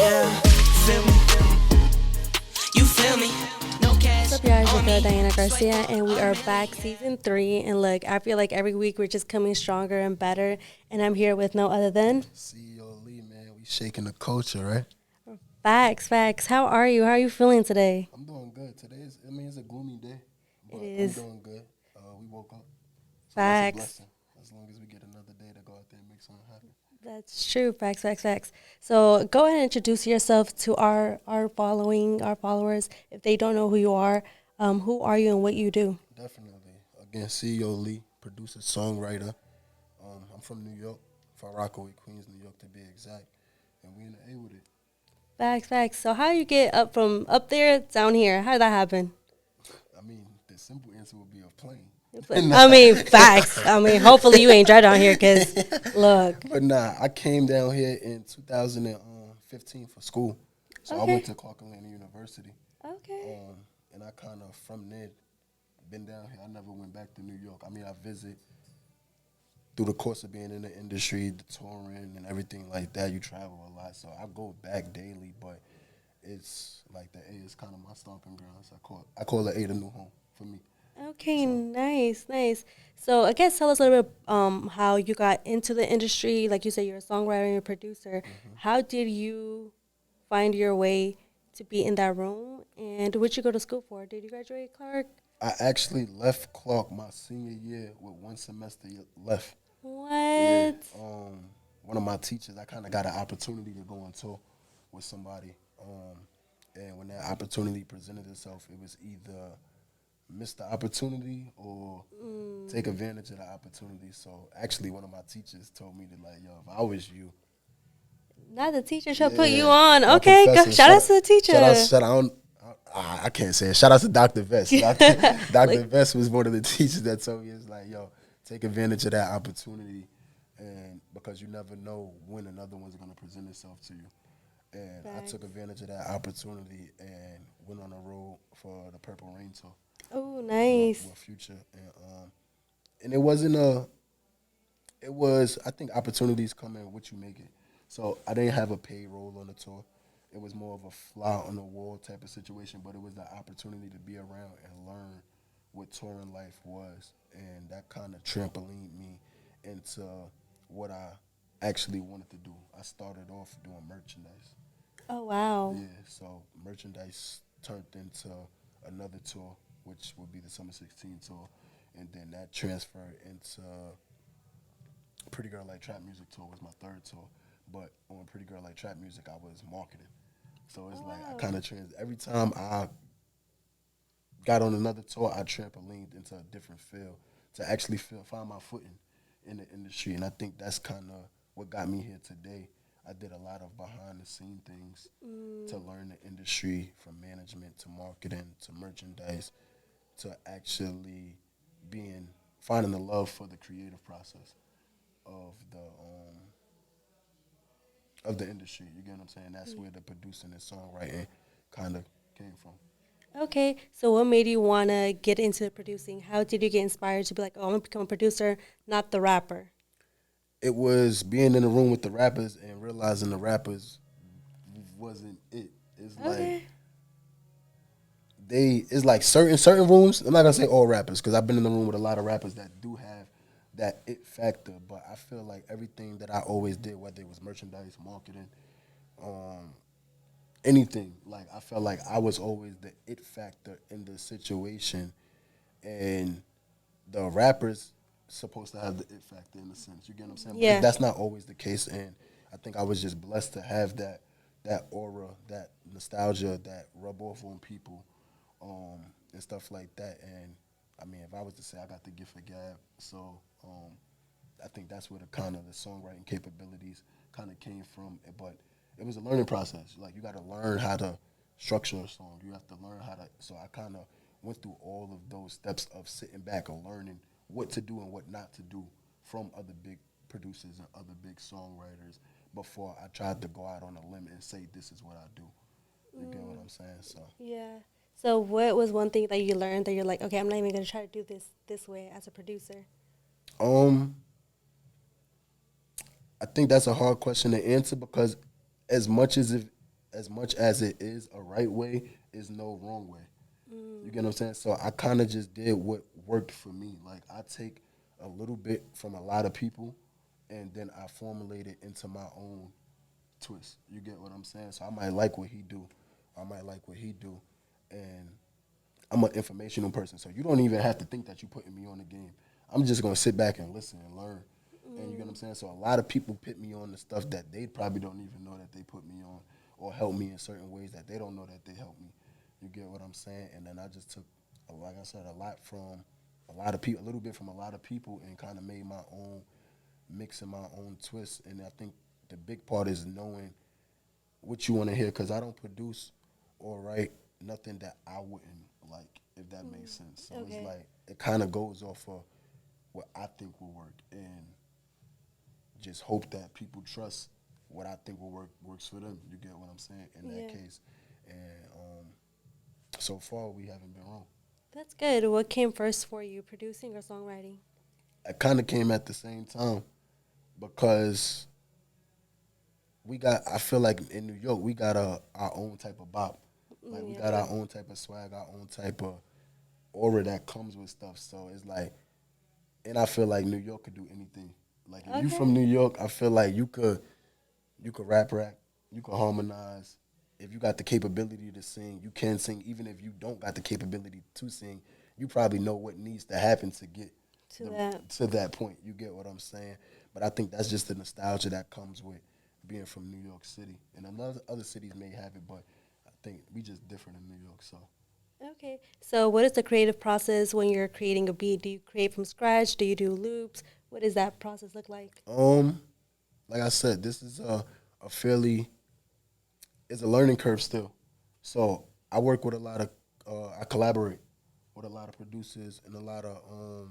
Yeah, feel me? You feel me? No cash. What's up, y'all? It's your girl Diana Garcia, and we are back, season 3. And look, I feel like every week we're just coming stronger and better. And I'm here with no other than CEO Lee, man. We shaking the culture, right? Facts. How are you? How are you feeling today? I'm doing good. It's a gloomy day, but It is. I'm doing good. We woke up. So that's a Facts. blessing. As long as we get another day to go out there and make something happen. That's true. Facts. So go ahead and introduce yourself to our followers. If they don't know who you are you and what you do? Definitely. Again, CEO Lee, producer, songwriter. I'm from New York, from Rockaway, Queens, New York to be exact. And we in the A with it. Facts. So how you get up from up there down here? How did that happen? I mean, the simple answer would be a plane. I mean, facts. I mean, hopefully you ain't dry down here because, look. But nah, I came down here in 2015 for school. So I Okay. went to Clark Atlanta University. Okay. And I kind of, from there, been down here. I never went back to New York. I mean, I visit through the course of being in the industry, the touring and everything like that. You travel a lot. So I go back daily, but it's like the A is kind of my stomping grounds. I call the A the new home for me. Okay, So- nice. So I guess tell us a little bit how you got into the industry. Like you said, you're a songwriter and a producer. How did you find your way to be in that room? And what you go to school for? Did you graduate Clark? I actually left Clark my senior year with one semester left. What? Yeah, one of my teachers, I kind of got an opportunity to go on tour with somebody. And when that opportunity presented itself, it was either miss the opportunity or take advantage of the opportunity. So actually, one of my teachers told me to like, yo, if I was you, Not the teacher shall put yeah, you on. my Okay, professor, shout out to the teacher. I can't say it. Shout out to Dr. Vest. Dr. Vest was one of the teachers that told me, it's like, yo, take advantage of that opportunity, and because you never know when another one's going to present itself to you. And I took advantage of that opportunity and went on a road for the Purple Rain tour. Oh, nice. With Future, and it wasn't a. It was, I think, opportunities come in what you make it. So I didn't have a paid role on the tour. It was more of a fly on the wall type of situation, but it was the opportunity to be around and learn what touring life was, and that kind of trampolined me into what I actually wanted to do. I started off doing merchandise. Oh, wow. Yeah, so merchandise turned into another tour, which would be the Summer 16 tour, and then that transferred into Pretty Girl Like Trap Music tour was my third tour. But on Pretty Girl Like Trap Music, I was marketing. So it's like I kind of every time I got on another tour, I trampolined into a different field to actually find my footing in the industry. And I think that's kind of what got me here today. I did a lot of behind the scene things to learn the industry, from management to marketing to merchandise to actually finding the love for the creative process of the industry. You get what I'm saying? That's where the producing and songwriting kind of came from. Okay, so what made you want to get into producing? How did you get inspired to be like, oh, I'm going to become a producer, not the rapper? It was being in the room with the rappers and realizing the rappers wasn't it. It's Okay. it's like certain rooms. I'm not gonna say all rappers because I've been in the room with a lot of rappers that do have that it factor. But I feel like everything that I always did, whether it was merchandise, marketing, anything, like I felt like I was always the it factor in the situation, and the rappers supposed to have the it factor in a sense. You get what I'm saying? Yeah. But that's not always the case, and I think I was just blessed to have that aura, that nostalgia, that rub off on people, and stuff like that. And I mean, if I was to say I got the gift of gab, so I think that's where the kind of the songwriting capabilities kind of came from. But it was a learning process. Like you got to learn how to structure a song. You have to learn how to. So I kind of went through all of those steps of sitting back and learning what to do and what not to do from other big producers and other big songwriters before I tried to go out on a limb and say this is what I do. You get what I'm saying? So Yeah. So what was one thing that you learned that you're like, okay, I'm not even going to try to do this way as a producer? I think that's a hard question to answer because as much as as much as it is a right way, is no wrong way. You get what I'm saying? So I kind of just did what worked for me. Like I take a little bit from a lot of people, and then I formulate it into my own twist. You get what I'm saying? So I might like what he do, I might like what he do, and I'm an informational person. So you don't even have to think that you're putting me on the game. I'm just gonna sit back and listen and learn. And you get what I'm saying? So a lot of people put me on the stuff that they probably don't even know that they put me on, or help me in certain ways that they don't know that they help me. You get what I'm saying? And then I just took, like I said, a lot from a lot of people, a little bit from a lot of people, and kind of made my own mix and my own twist. And I think the big part is knowing what you want to hear, because I don't produce or write nothing that I wouldn't like, if that makes sense. So it's Okay. like it kind of goes off of what I think will work, and just hope that people trust what I think will works for them. You get what I'm saying? In that Yeah. case, and so far we haven't been wrong. That's good. What came first for you, producing or songwriting? It kind of came at the same time, because we got. I feel like in New York we got our own type of bop. Like we Yeah, got our true. own type of swag, our own type of aura that comes with stuff. So it's like, and I feel like New York could do anything. Like if you Okay. from New York, I feel like you could rap, you could harmonize. If you got the capability to sing, you can sing. Even if you don't got the capability to sing, you probably know what needs to happen to get To that. to that point. You get what I'm saying? But I think that's just the nostalgia that comes with being from New York City. And another other cities may have it, but I think we just different in New York. So Okay. So, what is the creative process when you're creating a beat? Do you create from scratch? Do you do loops? What does that process look like? um, like I said, this is a fairly, it's a learning curve still. So I work with a lot of I collaborate with a lot of producers and a lot of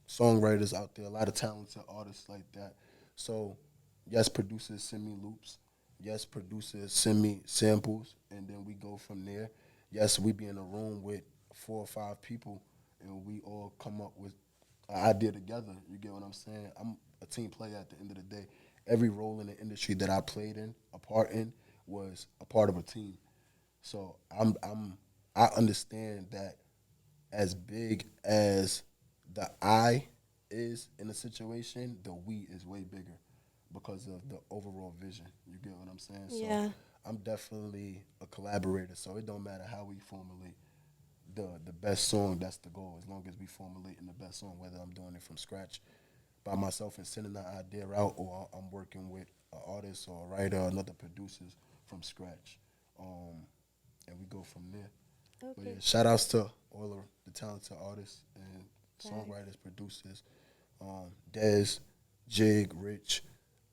songwriters out there, a lot of talented artists like that. So yes, producers send me loops. Yes, producers send me samples, and then we go from there. Yes, we be in a room with 4 or 5 people, and we all come up with an idea together. You get what I'm saying? I'm a team player at the end of the day. Every role in the industry that I played in, a part in, was a part of a team. So I understand that as big as the I is in a situation, the we is way bigger because of the overall vision. You get what I'm saying? So Yeah. I'm definitely a collaborator. So it don't matter how we formulate the best song. That's the goal. As long as we formulating the best song, whether I'm doing it from scratch by myself and sending the idea out, or I'm working with an artist or a writer or another producers from scratch, and we go from there. But yeah, Okay. shout outs to all of the talented artists and Facts. songwriters, producers, Dez, Jig, Rich,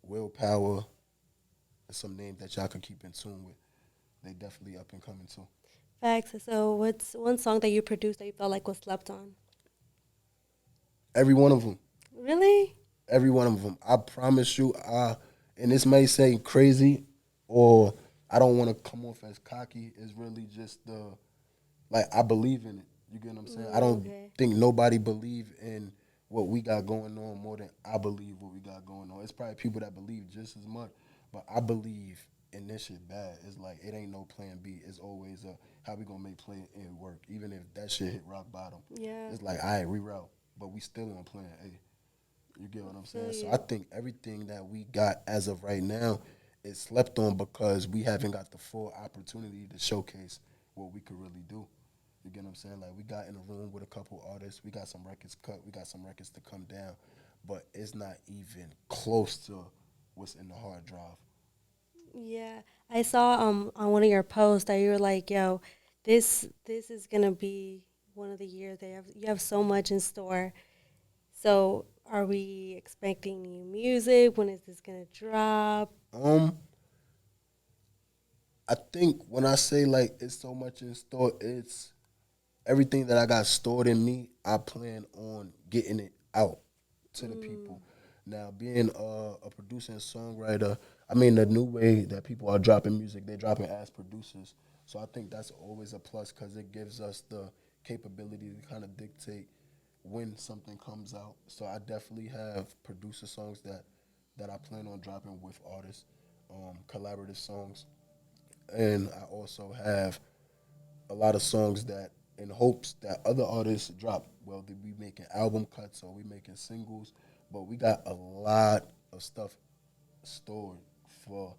Willpower, and some names that y'all can keep in tune with. They definitely up and coming too. Facts. So, what's one song that you produced that you felt like was slept on? Every one of them, Really? every one of them. I promise you. And this may say crazy, or I don't want to come off as cocky. It's really just the, like, I believe in it. You get what I'm saying? I don't Okay. think nobody believe in what we got going on more than I believe what we got going on. It's probably people that believe just as much, but I believe in this shit bad. It's like it ain't no plan B. It's always how we gonna make plan A work, even if that shit hit rock bottom. Yeah. It's like, all right, reroute, but we still on plan A. You get what I'm Feel saying? So I you. think everything that we got as of right now is slept on because we haven't got the full opportunity to showcase what we could really do. You get what I'm saying? Like we got in a room with a couple artists, we got some records cut, we got some records to come down, but it's not even close to what's in the hard drive. Yeah. I saw on one of your posts that you were like, "Yo, this is gonna be one of the years that you have so much in store." So, are we expecting new music? When is this gonna drop? Um, I think when I say like it's so much in store, it's everything that I got stored in me. I plan on getting it out to the Mm, people. Now, being a producer and songwriter, I mean, the new way that people are dropping music, they're dropping as producers. So I think that's always a plus because it gives us the capability to kind of dictate when something comes out. So I definitely have producer songs that I plan on dropping with artists, collaborative songs. and I also have a lot of songs that in hopes that other artists drop. Well, they be making album cuts or we making singles, but we got a lot of stuff stored for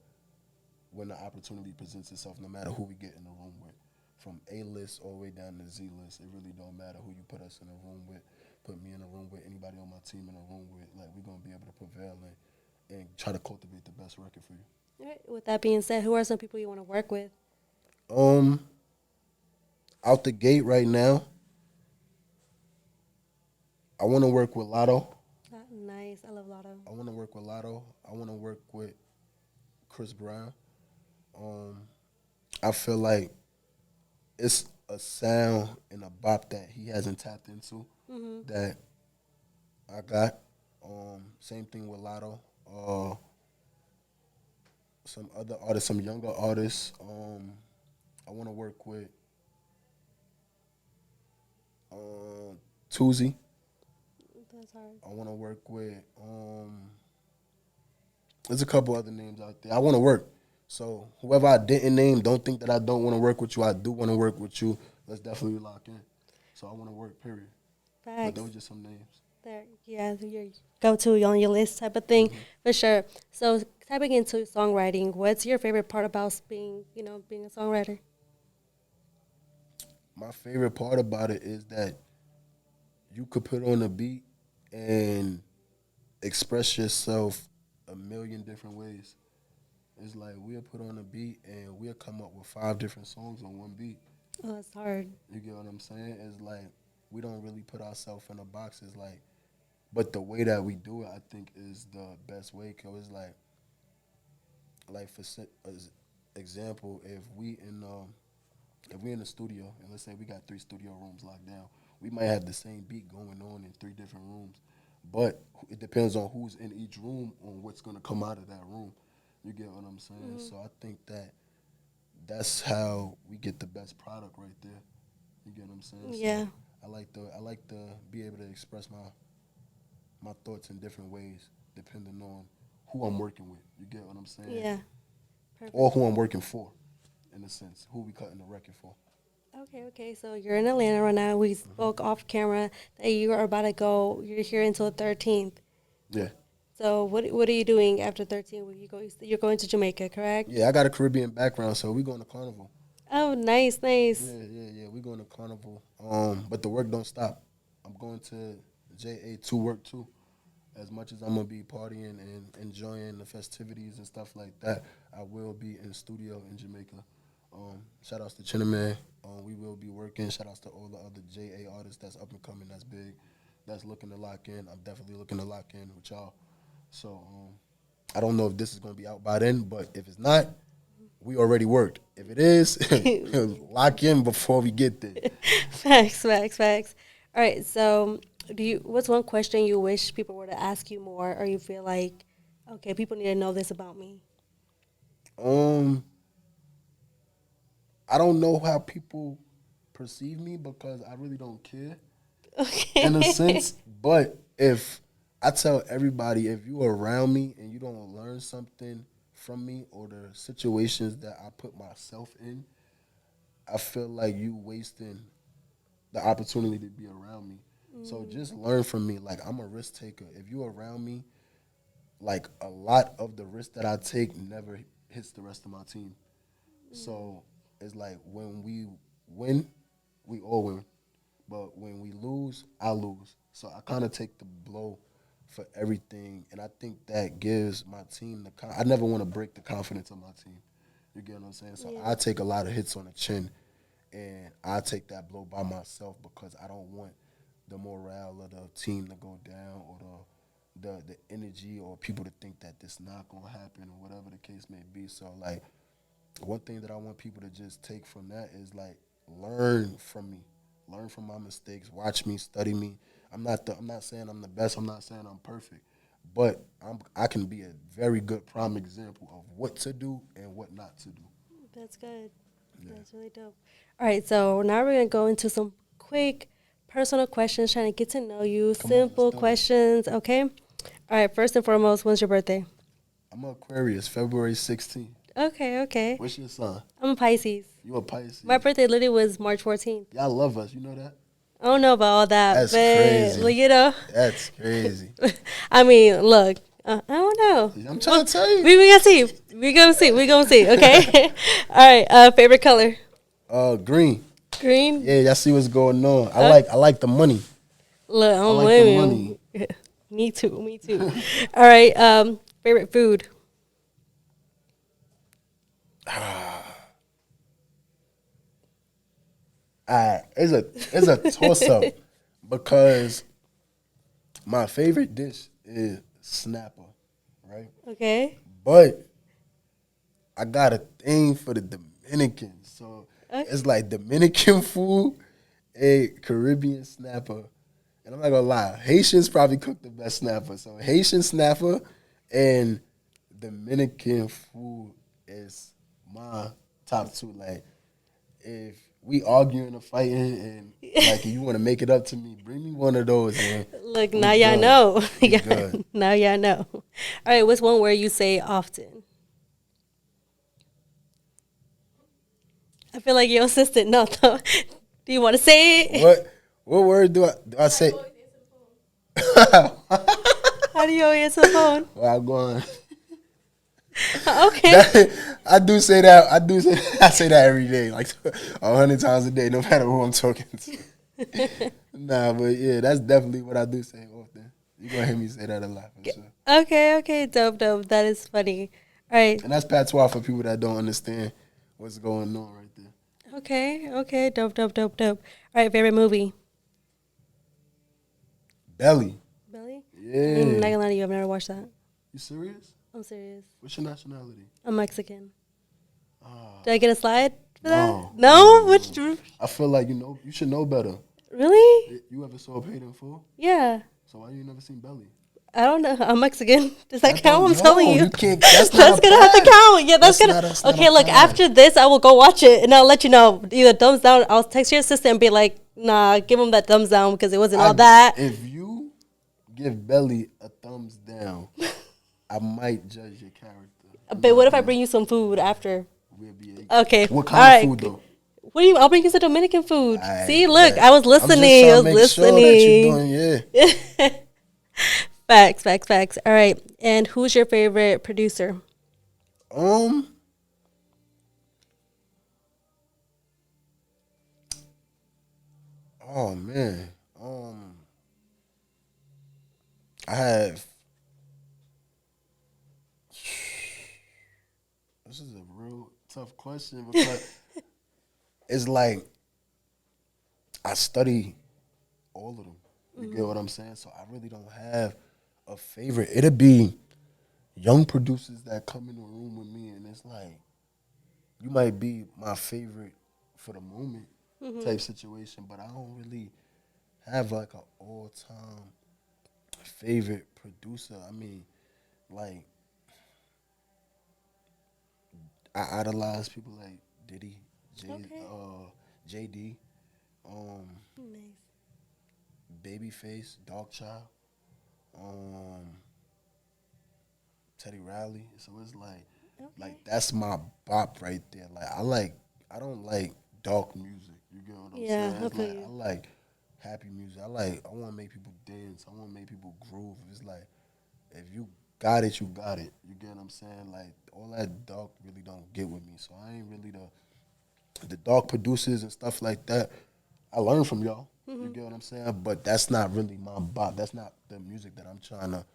when the opportunity presents itself, no matter who we get in the room with. From A list all the way down to Z list, it really don't matter who you put us in a room with. Put me in a room with anybody on my team in a room with. Like we're gonna be able to prevail and try to cultivate the best record for you. All right. With that being said, who are some people you want to work with? Um, Out the gate right now, I want to work with Lotto. Nice. I love Lotto. I want to work with Lotto. I want to work with Chris Brown. Um, I feel like it's a sound and a bop that he hasn't tapped into that I got. Same thing with Lotto. Some other artists, some younger artists. I want to work with Tuzi. That's hard. I want to work with. There's a couple other names out there. I want to work. So whoever I didn't name, don't think that I don't want to work with you. I do want to work with you. Let's definitely lock in. So I want to work. Period. But Facts. those are just some names. There, yeah, your go-to on your list type of thing, for sure. So, tapping into songwriting, what's your favorite part about being a songwriter? My favorite part about it is that you could put on a beat and express yourself a million different ways. It's like we'll put on a beat and we'll come up with 5 different songs on one beat. Oh, that's hard. You get what I'm saying? It's like we don't really put ourselves in a box. It's like, but the way that we do it, I think, is the best way. Cause it's like for example, if we in the studio and let's say we got 3 studio rooms locked down, we might have the same beat going on in 3 different rooms, but it depends on who's in each room on what's gonna come out of that room. You get what I'm saying? So I think that that's how we get the best product right there. You get what I'm saying? Yeah. So I like to be able to express my thoughts in different ways depending on who I'm working with. You get what I'm saying? Yeah. Perfect. Or who I'm working for, in a sense. Who we cutting the record for. Okay. So you're in Atlanta right now. We spoke off camera that you are about to go. You're here until the 13th. Yeah. So what are you doing after 13th? You're going to Jamaica, correct? Yeah, I got a Caribbean background, so we going to Carnival. Oh, nice. Yeah. We going to Carnival. But the work don't stop. I'm going to JA to work too. As much as I'm gonna be partying and enjoying the festivities and stuff like that, I will be in studio in Jamaica. Shout outs to Chinaman. We will be working. Shout outs to all the other JA artists that's up and coming, that's big, that's looking to lock in. I'm definitely looking to lock in with y'all. So I don't know if this is gonna be out by then, but if it's not, we already worked. If it is, lock in before we get there. Facts. All right. So what's one question you wish people were to ask you more, or you feel like, okay, people need to know this about me? I don't know how people perceive me because I really don't care. Okay. In a sense. But if I tell everybody, if you are around me and you don't learn something from me or the situations that I put myself in, I feel like you wasting the opportunity to be around me. So just learn from me. Like, I'm a risk taker. If you're around me, like, a lot of the risk that I take never hits the rest of my team. So it's like when we win, we all win. But when we lose, I lose. So I kind of take the blow for everything. And I think that gives my team I never want to break the confidence of my team. You get what I'm saying? So I take a lot of hits on the chin. And I take that blow by myself because I don't want the morale of the team to go down or the energy or people to think that this not going to happen or whatever the case may be. So, like, one thing that I want people to just take from that is, like, learn from me. Learn from my mistakes. Watch me. Study me. I'm not saying I'm the best. I'm not saying I'm perfect. But I can be a very good prime example of what to do and what not to do. That's good. Yeah. That's really dope. All right, so now we're going to go into some quick personal questions, trying to get to know you. Simple questions, okay? All right, first and foremost, when's your birthday? I'm Aquarius, February 16th. Okay, okay. What's your sign? I'm a Pisces. You a Pisces? My birthday literally was March 14th. Y'all love us. You know that? I don't know about all that, That's but crazy. you know, That's crazy. I mean, look, I don't know. I'm trying to tell you. We gonna see. We gonna see. We gonna see. Okay. All right. Favorite color? Green. Green. Yeah, y'all see what's going on. I like the money. Look, I'm like the living. Me too. Me too. All right. Favorite food? It's a toss up because my favorite dish is snapper, right? Okay. But I got a thing for the Dominicans, so Okay. it's like Dominican food, a Caribbean snapper, and I'm not gonna lie, Haitians probably cook the best snapper. So Haitian snapper and Dominican food is my top two. Like if we arguing or fighting and like if you want to make it up to me, bring me one of those. And Look, we now y'all good. know. We Yeah, good. now y'all know. All right. What's one word you say often? I feel like your assistant. No, though. Do you want to say it? What word do I say? How do you always answer the phone? Well, I'm going. Okay. I do say that. I say that every day, like 100 times a day, no matter who I'm talking to. Nah, but yeah, that's definitely what I do say often. You gonna hear me say that a lot for sure. Okay. Okay. Dope. Dope. That is funny. All right. And that's patois for people that don't understand what's going on right there. Okay. Okay. Dope. Dope. Dope. Dope. All right. Favorite movie? Belly. Billy? I'm not Yeah. gonna lie to you. I've never watched that. You serious? I'm serious. What's your nationality? I'm Mexican. Ah, Did I get a slide for no. that? No? Which? I feel like you should know better. Really? You ever saw Paid in Full? Yeah. So why you never seen Belly? I don't know. I'm Mexican. Does that count? I'm No, telling you. you can't. That's That's not a gonna have to pass. count. Yeah, that's gonna. That's not Okay, a look. pass. After this, I will go watch it, and I'll let you know. Either thumbs down. I'll text your assistant and be like, "Nah, give him that thumbs down because it wasn't all that." If you give Belly a thumbs down, I might judge your character. But what if I bring you some food after? We'll be Okay. What All kind right. of food though? What do you? I'll bring you some Dominican food. See, Aight, look, bet. I was listening. I I'm was just trying to make sure that listening. you're doing, yeah. Facts, facts, facts. All right. And who's your favorite producer? Um, oh man. I have. This is a real tough question because it's like I study all of them. You get what I'm saying? So I really don't have a favorite. It'll be young producers that come in the room with me, and it's like you might be my favorite for the moment type situation, but I don't really have like an all time favorite producer. I mean, like I idolize people like Diddy, Okay. JD, um, Nice. Babyface, Dogchild, um, Teddy Riley. So it's Okay. that's my bop right there. I don't like dark music. You get what I'm Yeah, saying? I It's feel like you. I like happy music. I want to make people dance. I want to make people groove. It's like if you got it, you got it. You get what I'm saying? Like all that dark really don't get with me. So I ain't really the dark producers and stuff like that. I learn from y'all. You get what I'm saying? But that's not really my bop. That's not the music that I'm trying to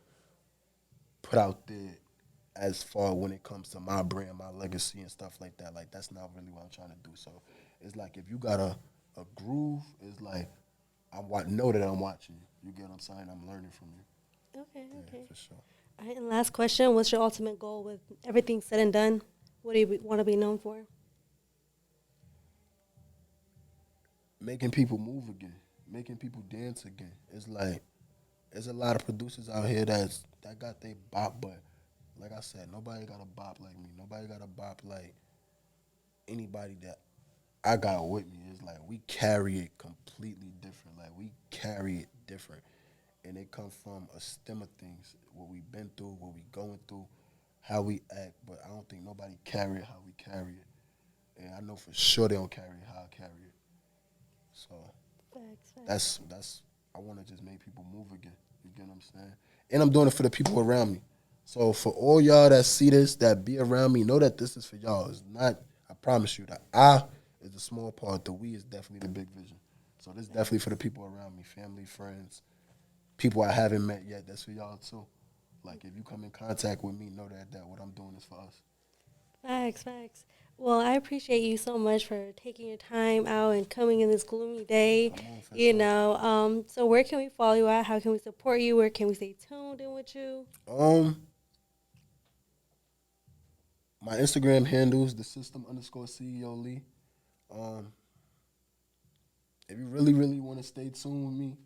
put out there as far when it comes to my brand, my legacy and stuff like that. Like that's not really what I'm trying to do. So it's like if you got a groove, it's like know that I'm watching you. You get what I'm saying? I'm learning from you. Okay, Yeah, okay. for sure. All right, and last question. What's your ultimate goal with everything said and done? What do you want to be known for? Making people move again, making people dance again. It's like there's a lot of producers out here that got their bop, but like I said, nobody got a bop like me. Nobody got a bop like anybody that I got with me. It's like we carry it completely different. Like we carry it different, and it comes from a stem of things. What we've been through, what we going through. how we act, but I don't think nobody carry it how we carry it. And I know for sure they don't carry it how I carry it. So that's I want to just make people move again. You get what I'm saying? And I'm doing it for the people around me. So for all y'all that see this, that be around me, know that this is for y'all. It's not, I promise you, the I is a small part. The we is definitely the big vision. So this is definitely for the people around me, family, friends, people I haven't met yet. That's for y'all too. Like if you come in contact with me, know that what I'm doing is for us. Facts. Well, I appreciate you so much for taking your time out and coming in this gloomy day. You know, so where can we follow you at? How can we support you? Where can we stay tuned in with you? My Instagram handles the system_CEO Lee. If you really, really want to stay tuned with me,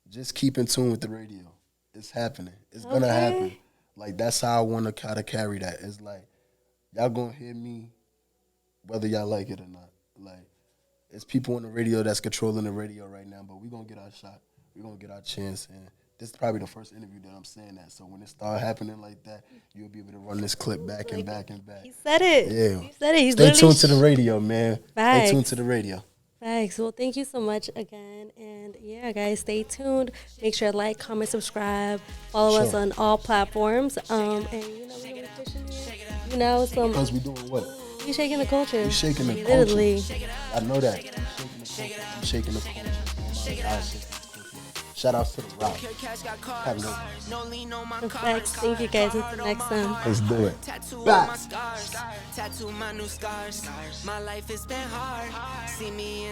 just keep in tune with the radio. It's happening. It's gonna happen. Like that's how I want to kind of carry that. It's like y'all gonna hear me, whether y'all like it or not. Like it's people on the radio that's controlling the radio right now, but we gonna get our shot. We gonna get our chance, and this is probably the first interview that I'm saying that. So when it start happening like that, you'll be able to run this clip back and back and back. He said it. Yeah. He said it. He's Stay tuned to the radio, man. Facts. Stay tuned to the radio. Thanks. Well, thank you so much again. And yeah, guys, stay tuned. Make sure to like, comment, subscribe. Follow us on all platforms. And you know, we're gonna be pushing it. You know, Because we doing what? We shaking the culture. We shaking the Literally. culture. I know that. We shaking the culture. We shaking the culture. Shout out to the rock. Have a good one. Thanks. Thank you guys. Until next time. Let's do it. Tattoo Bye. my scars, tattoo my new scars. My life has been hard. See me in